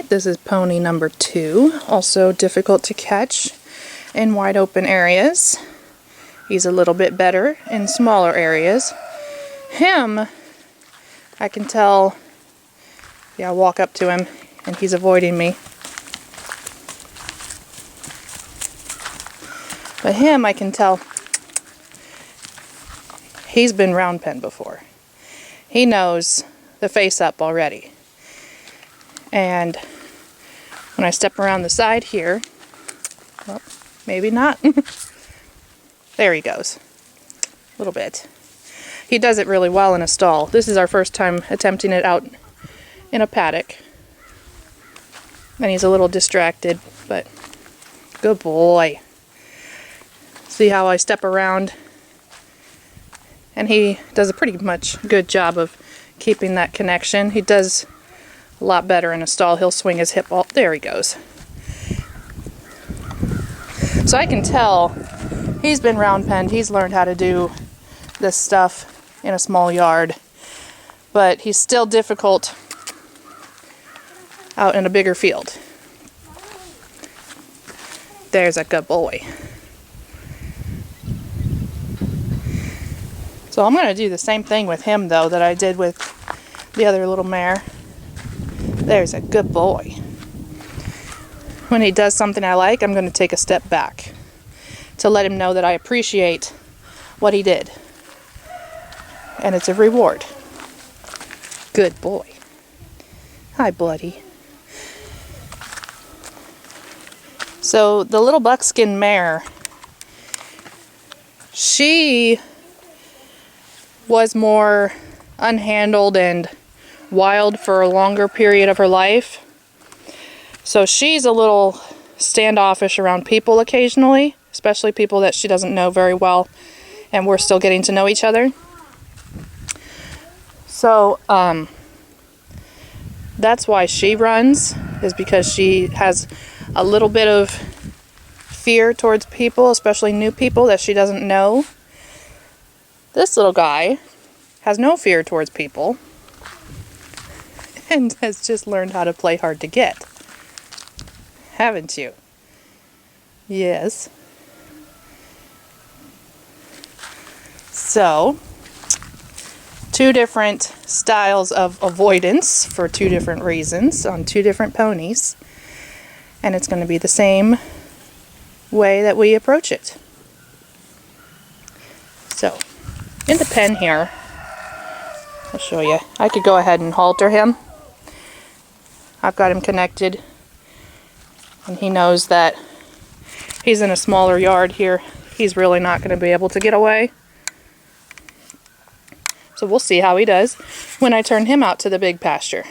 Alright, this is pony number 2, also difficult to catch in wide open areas. He's a little bit better in smaller areas. Him, I can tell, yeah, I'll walk up to him and he's avoiding me. But him, I can tell, he's been round penned before. He knows the face up already. And when I step around the side here, well, maybe not. There he goes. A little bit. He does it really well in a stall. This is our first time attempting it out in a paddock. And he's a little distracted, but good boy. See how I step around? And he does a pretty much good job of keeping that connection. He does a lot better in a stall. He'll swing his hip all, there he goes. So I can tell he's been round penned. He's learned how to do this stuff in a small yard. But he's still difficult out in a bigger field. There's a good boy. So I'm going to do the same thing with him though that I did with the other little mare. There's a good boy. When he does something I like, I'm going to take a step back to let him know that I appreciate what he did. And it's a reward. Good boy. Hi, buddy. So the little buckskin mare, she was more unhandled and wild for a longer period of her life. So she's a little standoffish around people occasionally, especially people that she doesn't know very well, and we're still getting to know each other. So that's why she runs, is because she has a little bit of fear towards people, especially new people that she doesn't know. This little guy has no fear towards people and has just learned how to play hard to get. Haven't you? Yes. So, 2 different styles of avoidance for 2 different reasons on 2 different ponies. And it's going to be the same way that we approach it. So, in the pen here, I'll show you. I could go ahead and halter him. I've got him connected. And he knows that he's in a smaller yard here. He's really not going to be able to get away. So we'll see how he does when I turn him out to the big pasture.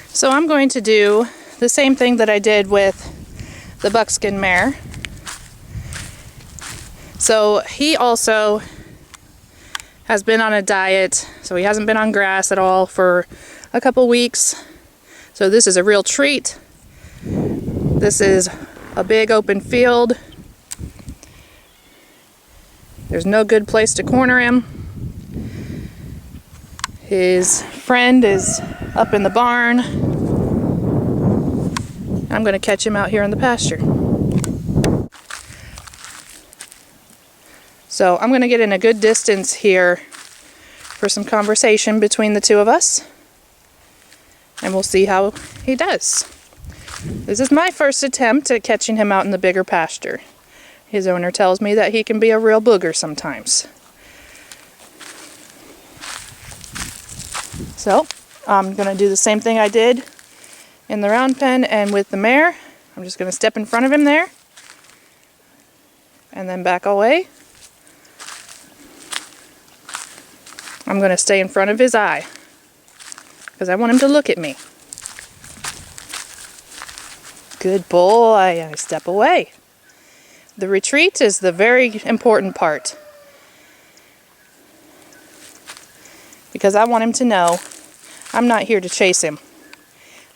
So I'm going to do the same thing that I did with the buckskin mare. So he also has been on a diet, so he hasn't been on grass at all for a couple weeks. So this is a real treat. This is a big open field. There's no good place to corner him. His friend is up in the barn. I'm going to catch him out here in the pasture. So I'm going to get in a good distance here for some conversation between the 2 of us. And we'll see how he does. This is my first attempt at catching him out in the bigger pasture. His owner tells me that he can be a real booger sometimes. So, I'm going to do the same thing I did in the round pen and with the mare. I'm just going to step in front of him there. And then back away. I'm going to stay in front of his eye, because I want him to look at me. Good boy. And I step away. The retreat is the very important part, because I want him to know I'm not here to chase him.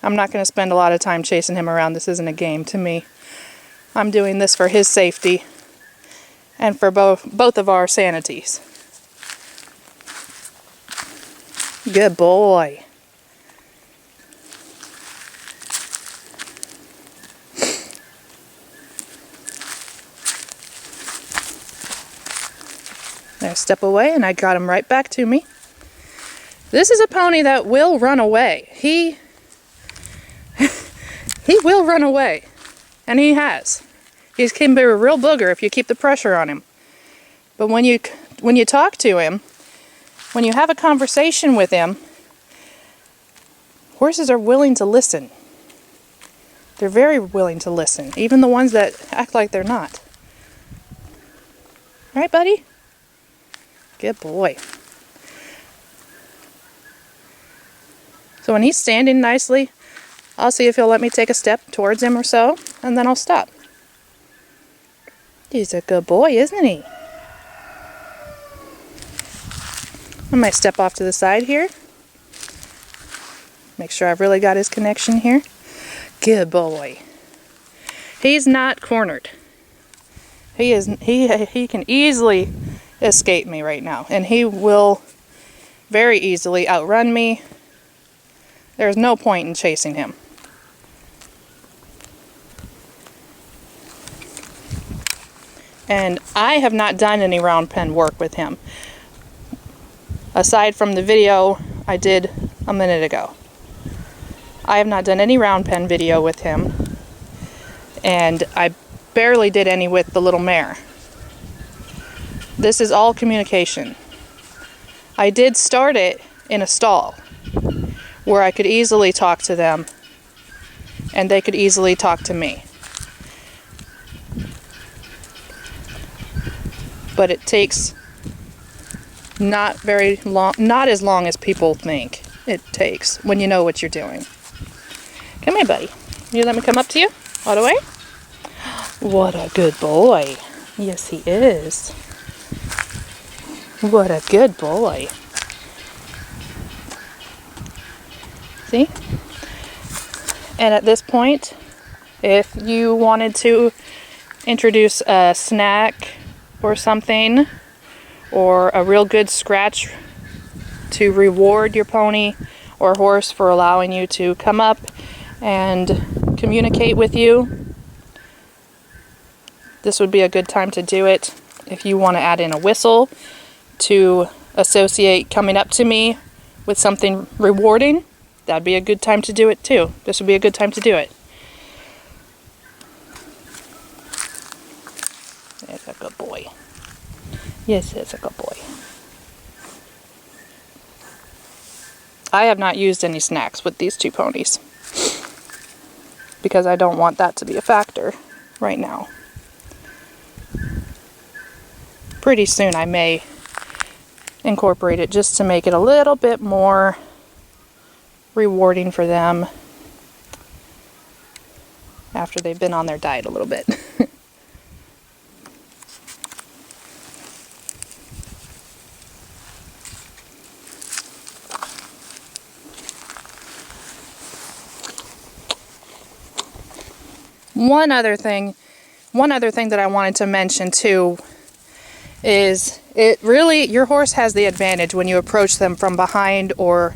I'm not going to spend a lot of time chasing him around. This isn't a game to me. I'm doing this for his safety and for both of our sanities. Good boy. I step away and I got him right back to me. This is a pony that will run away. He will run away. And he has. He can be a real booger if you keep the pressure on him. But when you talk to him, when you have a conversation with him, horses are willing to listen. They're very willing to listen, even the ones that act like they're not. Right, buddy? Good boy. So when he's standing nicely, I'll see if he'll let me take a step towards him or so, and then I'll stop. He's a good boy, isn't he? I might step off to the side here. Make sure I've really got his connection here. Good boy. He's not cornered. He can easily escape me right now, and he will very easily outrun me. There's no point in chasing him. And I have not done any round pen work with him, aside from the video I did a minute ago. I have not done any round pen video with him, and I barely did any with the little mare. This is all communication. I did start it in a stall where I could easily talk to them and they could easily talk to me. But it takes not very long, not as long as people think it takes when you know what you're doing. Come here, buddy. You let me come up to you all the way? What a good boy. Yes, he is. What a good boy. See? And at this point, if you wanted to introduce a snack or something, or a real good scratch to reward your pony or horse for allowing you to come up and communicate with you, this would be a good time to do it. If you want to add in a whistle to associate coming up to me with something rewarding, that'd be a good time to do it too. This would be a good time to do it. There's a good boy. Yes, it's a good boy. I have not used any snacks with these two ponies because I don't want that to be a factor right now. Pretty soon I may incorporate it just to make it a little bit more rewarding for them after they've been on their diet a little bit. One other thing that I wanted to mention too is your horse has the advantage when you approach them from behind or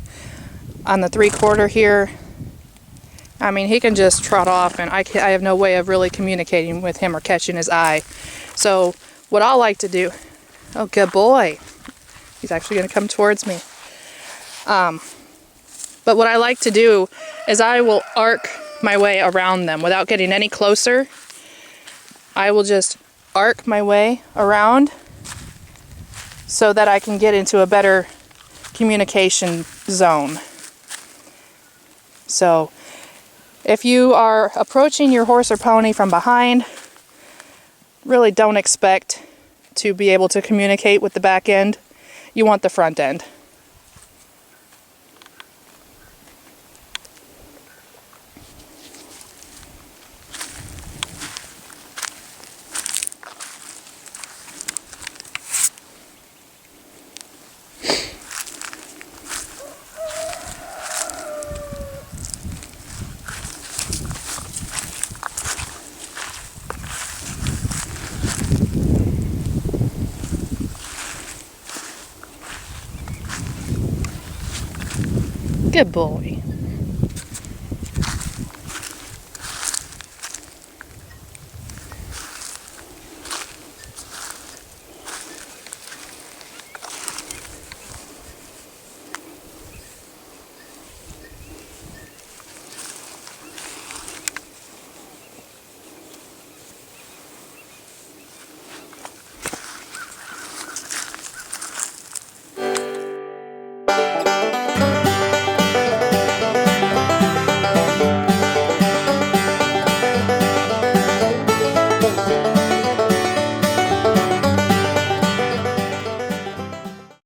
on the 3/4 here. I mean, he can just trot off and I have no way of really communicating with him or catching his eye. So what I like to do, oh good boy, he's actually going to come towards me. But what I like to do is I will arc my way around them without getting any closer. I will just arc my way around so that I can get into a better communication zone. So if you are approaching your horse or pony from behind, really don't expect to be able to communicate with the back end. You want the front end. Good boy.